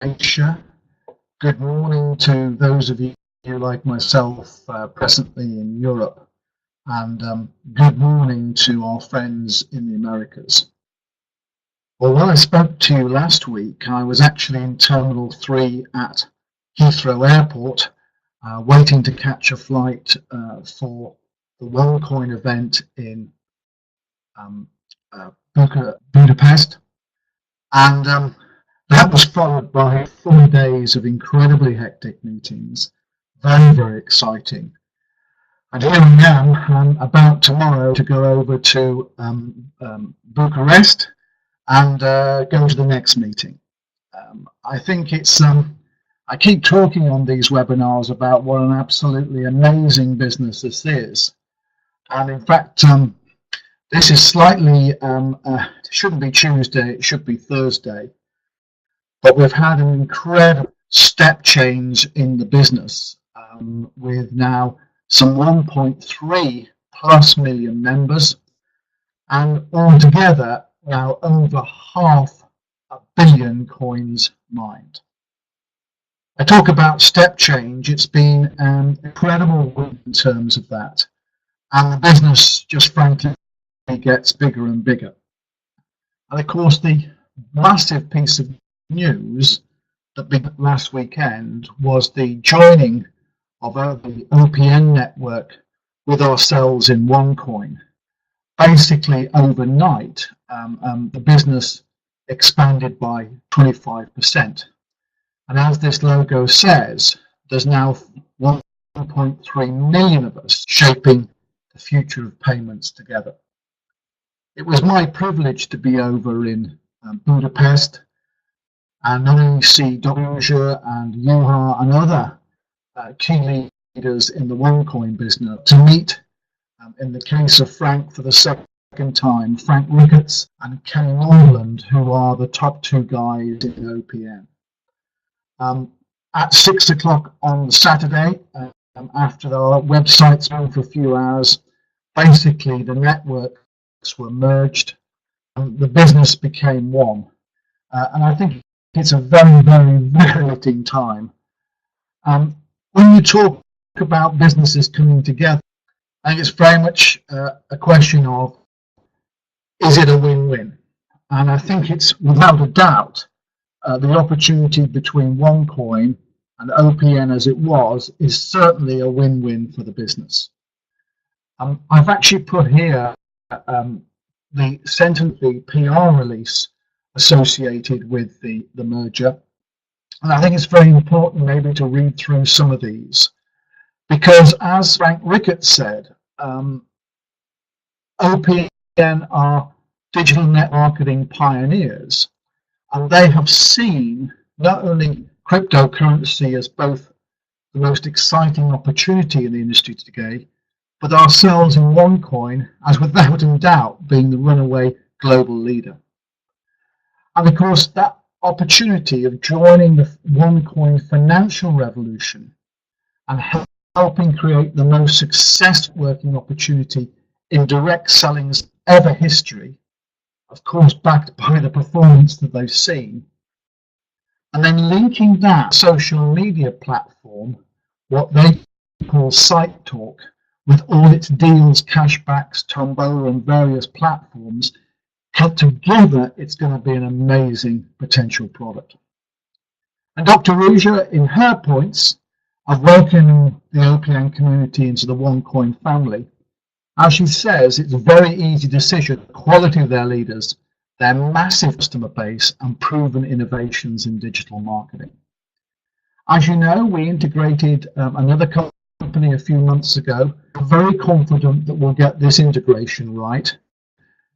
Asia. Good morning to those of you like myself presently in Europe, and good morning to our friends in the Americas. Well, when I spoke to you last week, I was actually in Terminal 3 at Heathrow Airport, waiting to catch a flight for the OneCoin event in Budapest, and that was followed by 4 days of incredibly hectic meetings, very, very exciting. And here I am, I'm about tomorrow to go over to Bucharest and go to the next meeting. I think it's, I keep talking on these webinars about what an absolutely amazing business this is. And in fact, this is slightly, it shouldn't be Tuesday, it should be Thursday. But we've had an incredible step change in the business with now some 1.3 plus million members, and altogether now over 500 million coins mined. I talk about step change, it's been an incredible win in terms of that, and the business just frankly gets bigger and bigger. And of course the massive piece of news that began last weekend was the joining of the OPN network with ourselves in OneCoin. Basically overnight, the business expanded by 25%. And as this logo says, there's now 1.3 million of us shaping the future of payments together. It was my privilege to be over in Budapest and not only see Dr. and Juha and other key leaders in the OneCoin business, to meet, in the case of Frank for the second time, Frank Ricketts and Kenny Norland, who are the top two guys in OPN. At 6 o'clock on Saturday, after our websites ran for a few hours, basically the networks were merged and the business became one. And I think it's a very, very, very exciting time. When you talk about businesses coming together, I think it's very much a question of, is it a win-win? And I think it's without a doubt the opportunity between OneCoin and OPN as it was is certainly a win-win for the business. I've actually put here the sentence, the PR release associated with the merger. And I think it's very important maybe to read through some of these, because as Frank Ricketts said, OPN are digital net marketing pioneers, and they have seen not only cryptocurrency as both the most exciting opportunity in the industry today, but ourselves in OneCoin as without a doubt being the runaway global leader. And of course, that opportunity of joining the OneCoin financial revolution and helping create the most successful working opportunity in direct selling's ever history, of course backed by the performance that they've seen, and then linking that social media platform, what they call Site Talk, with all its deals, cashbacks, tombola and various platforms, together, it's going to be an amazing potential product. And Dr. Ruja, in her points of welcoming the OPN community into the OneCoin family, as she says, it's a very easy decision, the quality of their leaders, their massive customer base, and proven innovations in digital marketing. As you know, we integrated another company a few months ago. We're very confident that we'll get this integration right.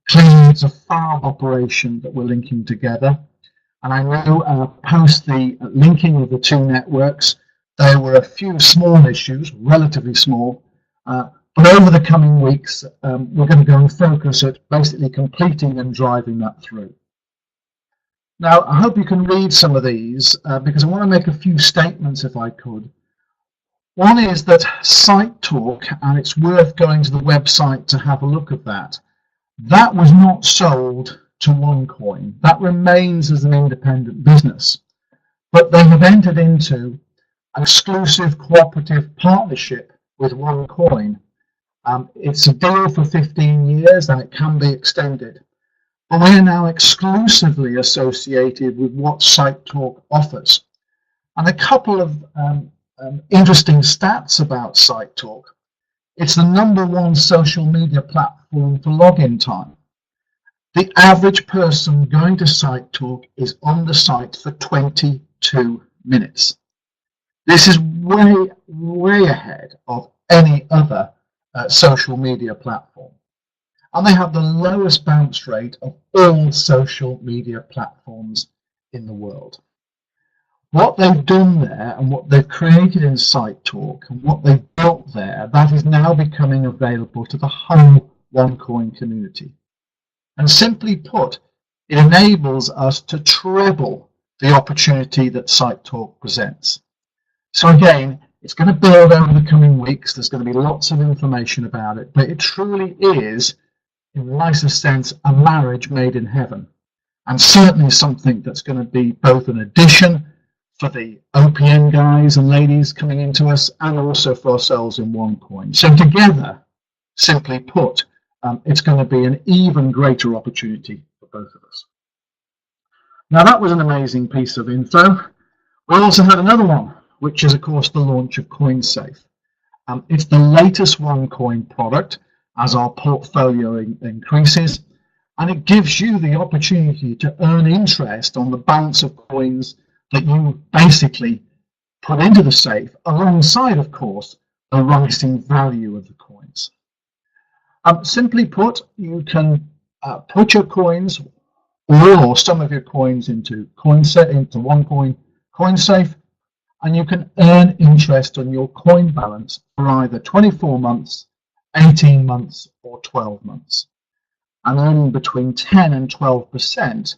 Clearly, it's a farm operation that we're linking together. And I know post the linking of the two networks, there were a few small issues, relatively small, but over the coming weeks, we're going to go and focus at basically completing and driving that through. Now, I hope you can read some of these because I want to make a few statements if I could. One is that Site Talk, and it's worth going to the website to have a look at that, that was not sold to OneCoin. That remains as an independent business. but they have entered into an exclusive cooperative partnership with OneCoin. It's a deal for 15 years and it can be extended. But we are now exclusively associated with what SiteTalk offers. And a couple of interesting stats about SiteTalk. It's the #1 social media platform for login time. The average person going to SiteTalk is on the site for 22 minutes. This is way, way ahead of any other social media platform. And they have the lowest bounce rate of all social media platforms in the world. What they've done there and what they've created in SiteTalk and what they've built there, that is now becoming available to the whole OneCoin community. And simply put, it enables us to treble the opportunity that SiteTalk presents. So again, it's going to build over the coming weeks. There's going to be lots of information about it, but it truly is, in the nicest sense, a marriage made in heaven. And certainly something that's going to be both an addition for the OPN guys and ladies coming into us and also for ourselves in OneCoin. So together, simply put, it's going to be an even greater opportunity for both of us. Now that was an amazing piece of info. We also had another one, which is of course the launch of CoinSafe. It's the latest OneCoin product as our portfolio increases, and it gives you the opportunity to earn interest on the balance of coins that you basically put into the safe, alongside, of course, the rising value of the coins. Simply put, you can put your coins or some of your coins into OneCoin CoinSafe, and you can earn interest on your coin balance for either 24 months, 18 months, or 12 months, and earning between 10 and 12%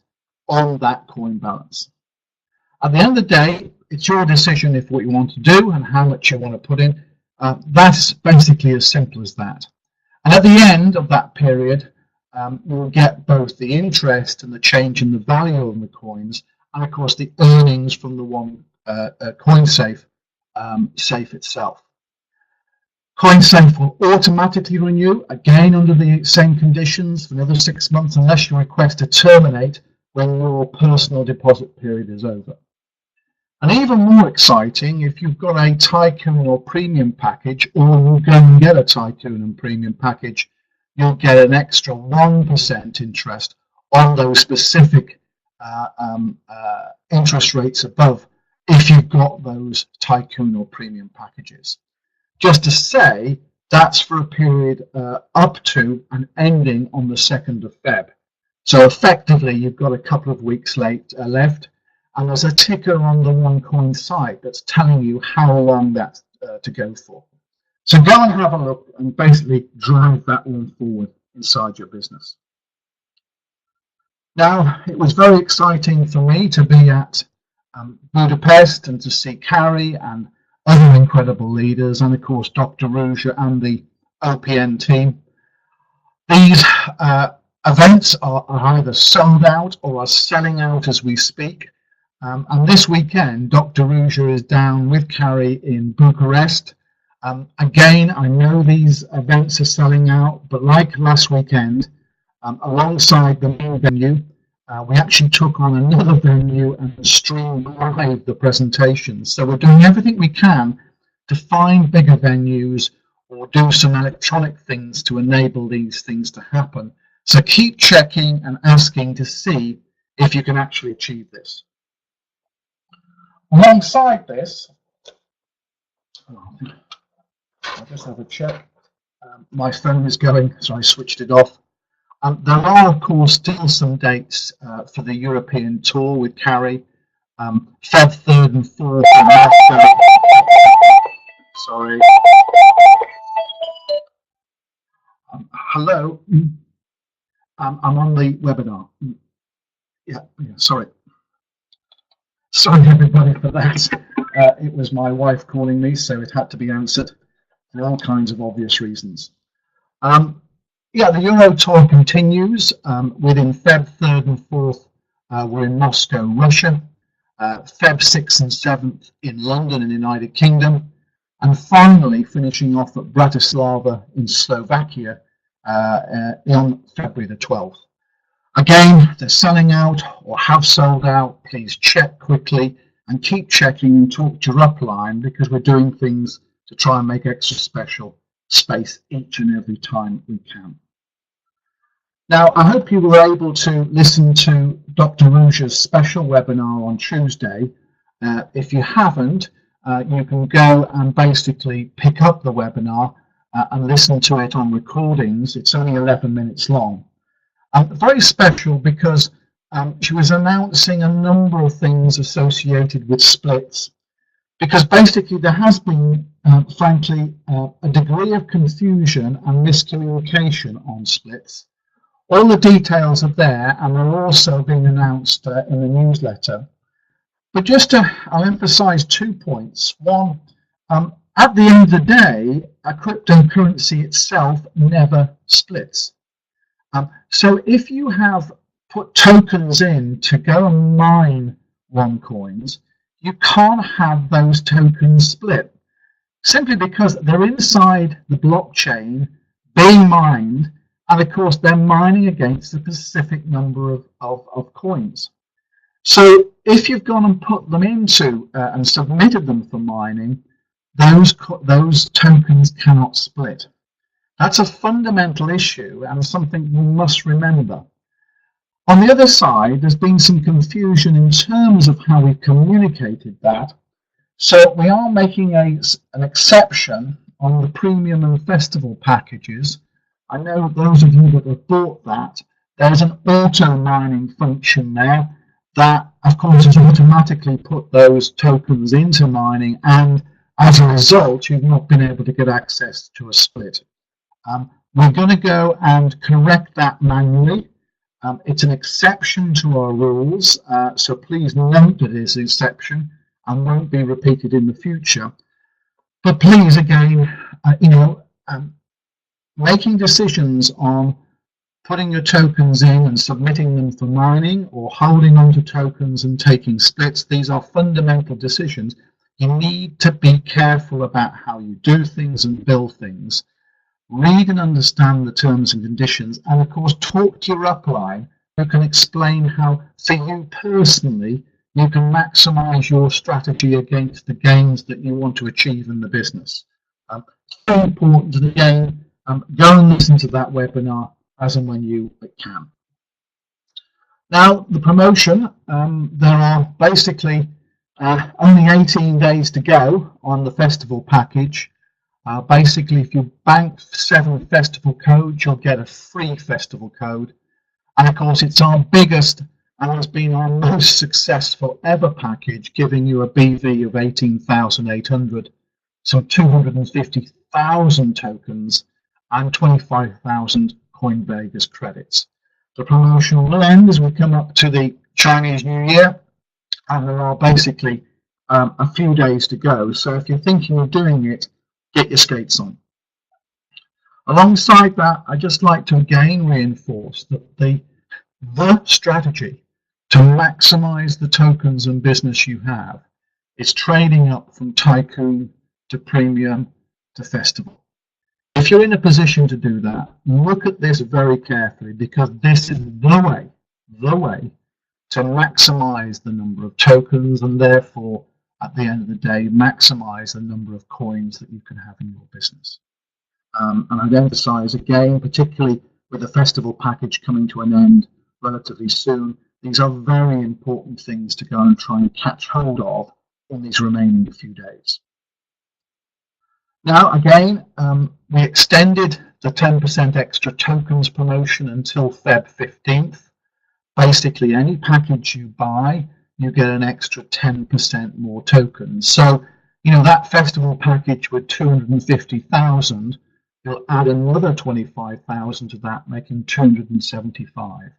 on that coin balance. At the end of the day, it's your decision if what you want to do and how much you want to put in. That's basically as simple as that. And at the end of that period, you'll get both the interest and the change in the value of the coins, and of course the earnings from the CoinSafe safe itself. CoinSafe will automatically renew, again under the same conditions, for another 6 months, unless you request to terminate when your personal deposit period is over. And even more exciting, if you've got a Tycoon or Premium package, or you go and get a Tycoon and Premium package, you'll get an extra 1% interest on those specific interest rates above if you've got those Tycoon or Premium packages. Just to say, that's for a period up to and ending on the 2nd of Feb. So effectively, you've got a couple of weeks left, and there's a ticker on the OneCoin site that's telling you how long that's to go for. So go and have a look and basically drive that one forward inside your business. Now, it was very exciting for me to be at Budapest and to see Carrie and other incredible leaders, and of course Dr. Ruja and the OPN team. These events are either sold out or are selling out as we speak. And this weekend, Dr. Ruja is down with Carrie in Bucharest. Again, I know these events are selling out, but like last weekend, alongside the main venue, we actually took on another venue and streamed live the presentations. So we're doing everything we can to find bigger venues or do some electronic things to enable these things to happen. So keep checking and asking to see if you can actually achieve this. Alongside this, I'll just have a check. My phone is going, so I switched it off. There are, of course, still some dates for the European tour with Carrie. Feb 3rd and 4th in Moscow. Sorry. Hello. I'm on the webinar. Yeah, sorry. Sorry, everybody, for that. It was my wife calling me, so it had to be answered for all kinds of obvious reasons. Yeah, the Euro tour continues. Within Feb 3rd and 4th, we're in Moscow, Russia. Feb 6th and 7th in London in the United Kingdom, and finally finishing off at Bratislava in Slovakia on February the 12th. Again, they're selling out or have sold out. Please check quickly and keep checking and talk to your upline, because we're doing things to try and make extra special space each and every time we can. Now, I hope you were able to listen to Dr. Rouge's special webinar on Tuesday. If you haven't, you can go and basically pick up the webinar and listen to it on recordings. It's only 11 minutes long. Very special because she was announcing a number of things associated with splits, because basically there has been, frankly, a degree of confusion and miscommunication on splits. All the details are there and are also being announced in the newsletter. But I'll emphasize 2 points. One, at the end of the day, a cryptocurrency itself never splits. So if you have put tokens in to go and mine OneCoins, you can't have those tokens split, simply because they're inside the blockchain being mined, and of course they're mining against a specific number of coins. So if you've gone and put them into and submitted them for mining, those tokens cannot split. That's a fundamental issue and something you must remember. On the other side, there's been some confusion in terms of how we've communicated that. So we are making an exception on the premium and festival packages. I know those of you that have bought that, there's an auto mining function there that, of course, has automatically put those tokens into mining, and as a result, you've not been able to get access to a split. We're going to go and correct that manually. It's an exception to our rules, so please note that it is an exception and won't be repeated in the future. But please, again, making decisions on putting your tokens in and submitting them for mining, or holding onto tokens and taking splits, these are fundamental decisions. You need to be careful about how you do things and build things. Read and understand the terms and conditions, and of course talk to your upline who can explain how, for you personally, you can maximize your strategy against the gains that you want to achieve in the business. So important, and again, go and listen to that webinar as and when you can. Now, the promotion, there are basically only 18 days to go on the festival package. Basically, if you bank 7 festival codes, you'll get a free festival code. And of course, it's our biggest and has been our most successful ever package, giving you a BV of 18,800, some 250,000 tokens, and 25,000 Coin Vegas credits. The promotion will end as we come up to the Chinese New Year, and there are basically a few days to go. So if you're thinking of doing it, get your skates on. Alongside that, I'd just like to again reinforce that the strategy to maximize the tokens and business you have is trading up from tycoon to premium to festival. If you're in a position to do that, look at this very carefully, because this is the way to maximize the number of tokens, and therefore, at the end of the day, maximize the number of coins that you can have in your business. And I'd emphasize again, particularly with the festival package coming to an end relatively soon, these are very important things to go and try and catch hold of in these remaining few days. Now, again, we extended the 10% extra tokens promotion until Feb 15th. Basically, any package you buy, you get an extra 10% more tokens. So, that festival package with 250,000, you'll add another 25,000 to that, making 275.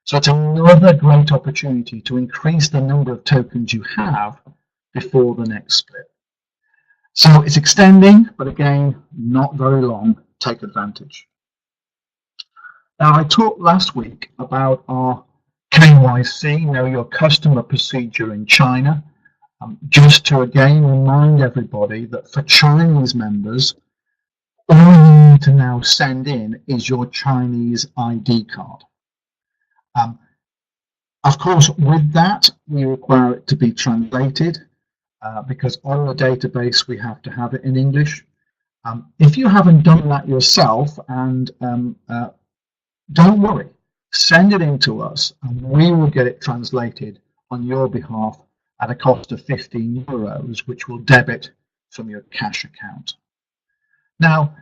So it's another great opportunity to increase the number of tokens you have before the next split. So it's extending, but again, not very long. Take advantage. Now, I talked last week about our KYC, know your customer procedure in China. Just to again remind everybody that for Chinese members, all you need to now send in is your Chinese ID card. Of course, with that, we require it to be translated because on the database we have to have it in English. If you haven't done that yourself, and don't worry, send it in to us and we will get it translated on your behalf at a cost of €15, which will debit from your cash account. Now,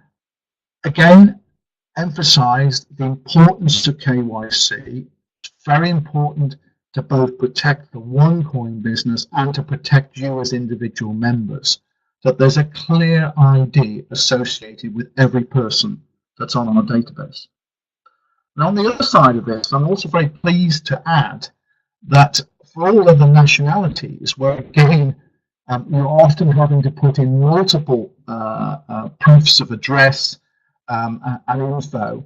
again, emphasize the importance of KYC. It's very important to both protect the OneCoin business and to protect you as individual members, that there's a clear ID associated with every person that's on our database. And on the other side of this, I'm also very pleased to add that for all other nationalities, where again, you're often having to put in multiple proofs of address and info.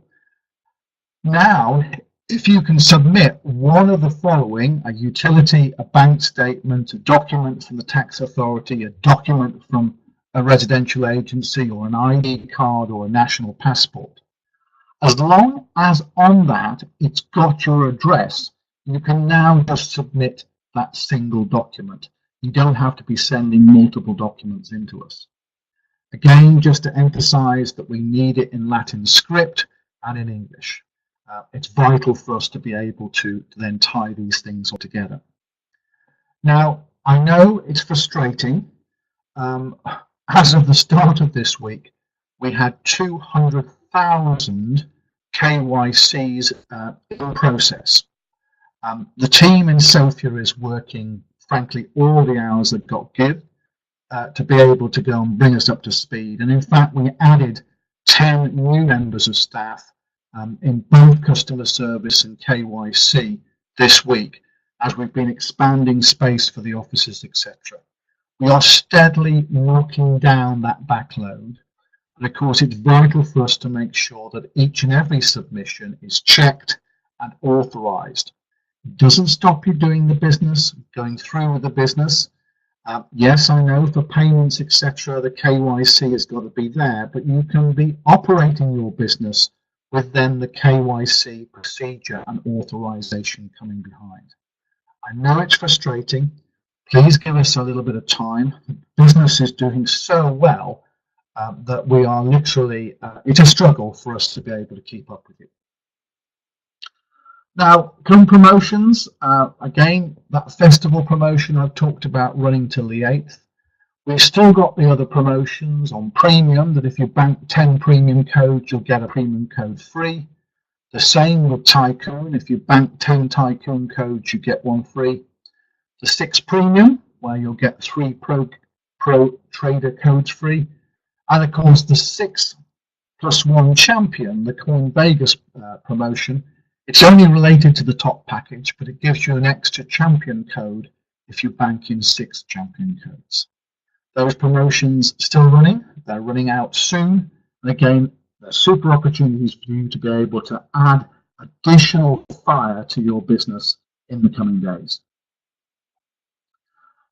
Now, if you can submit one of the following, a utility, a bank statement, a document from the tax authority, a document from a residential agency, or an ID card or a national passport, as long as on that it's got your address, you can now just submit that single document. You don't have to be sending multiple documents into us. Again, just to emphasize that we need it in Latin script and in English. It's vital for us to be able to then tie these things all together. Now, I know it's frustrating. As of the start of this week, we had 200,000 KYCs in process. The team in Sofia is working, frankly, all the hours they've got give to be able to go and bring us up to speed. And in fact, we added 10 new members of staff in both customer service and KYC this week, as we've been expanding space for the offices, etc. We are steadily knocking down that backload. And of course, it's vital for us to make sure that each and every submission is checked and authorized. It doesn't stop you doing the business, going through with the business. Yes, I know for payments, etc., the KYC has got to be there, but you can be operating your business with then the KYC procedure and authorization coming behind. I know it's frustrating. Please give us a little bit of time. The business is doing so well that we are literally, it's a struggle for us to be able to keep up with it. Now, come promotions, again, that festival promotion I've talked about running till the 8th. We've still got the other promotions on premium, that if you bank 10 premium codes, you'll get a premium code free. The same with Tycoon. If you bank 10 Tycoon codes, you get one free. The 6 premium, where you'll get 3 pro trader codes free. And of course, the 6+1 champion, the Coin Vegas promotion, it's only related to the top package, but it gives you an extra champion code if you bank in 6 champion codes. Those promotions still running, they're running out soon. And again, they're super opportunities for you to be able to add additional fire to your business in the coming days.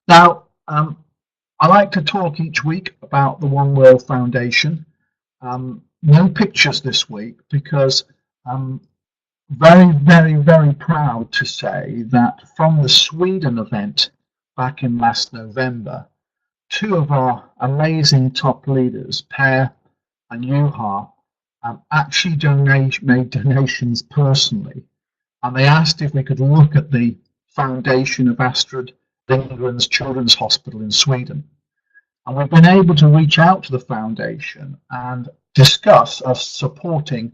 Now, I like to talk each week about the One World Foundation. No pictures this week because very, very, very proud to say that from the Sweden event back in last November, 2 of our amazing top leaders, Per and Juha, actually made donations personally, and they asked if we could look at the foundation of Astrid Lindgren's Children's Hospital in Sweden. And we've been able to reach out to the foundation and discuss us supporting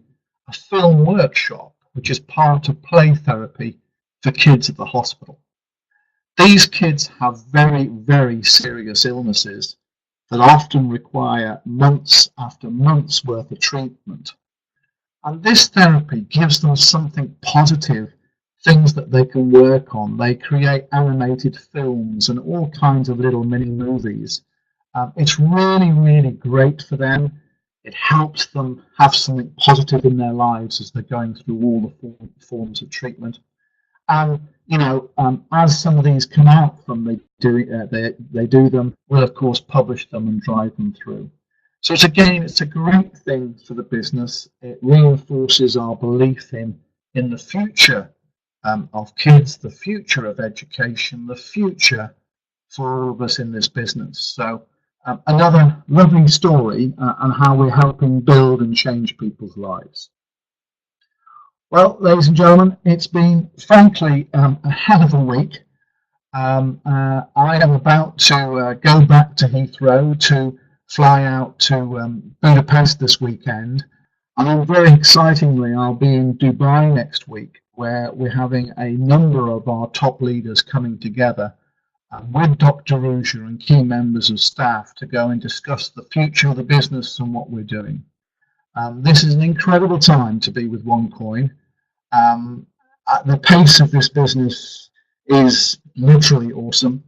a film workshop, which is part of play therapy for kids at the hospital. These kids have very, very serious illnesses that often require months after months worth of treatment. And this therapy gives them something positive, things that they can work on. They create animated films and all kinds of little mini movies. It's really, really great for them. It helps them have something positive in their lives as they're going through all the forms of treatment. And as some of these come out from they do them, we'll of course publish them and drive them through. So it's a great thing for the business. It reinforces our belief in the future of kids, the future of education, the future for all of us in this business. So another lovely story on how we're helping build and change people's lives. Well, ladies and gentlemen, it's been frankly a hell of a week. I am about to go back to Heathrow to fly out to Budapest this weekend. And very excitingly, I'll be in Dubai next week, where we're having a number of our top leaders coming together with Dr. Ruja and key members of staff to go and discuss the future of the business and what we're doing. This is an incredible time to be with OneCoin. The pace of this business is literally awesome,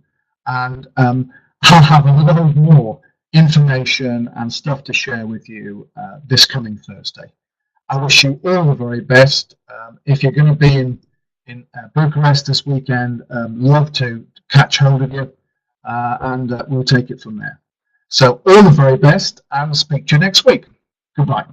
and I'll have a lot more information and stuff to share with you this coming Thursday. I wish you all the very best. If you're going to be in Bucharest this weekend, love to catch hold of you, and we'll take it from there. So all the very best, and speak to you next week. Goodbye.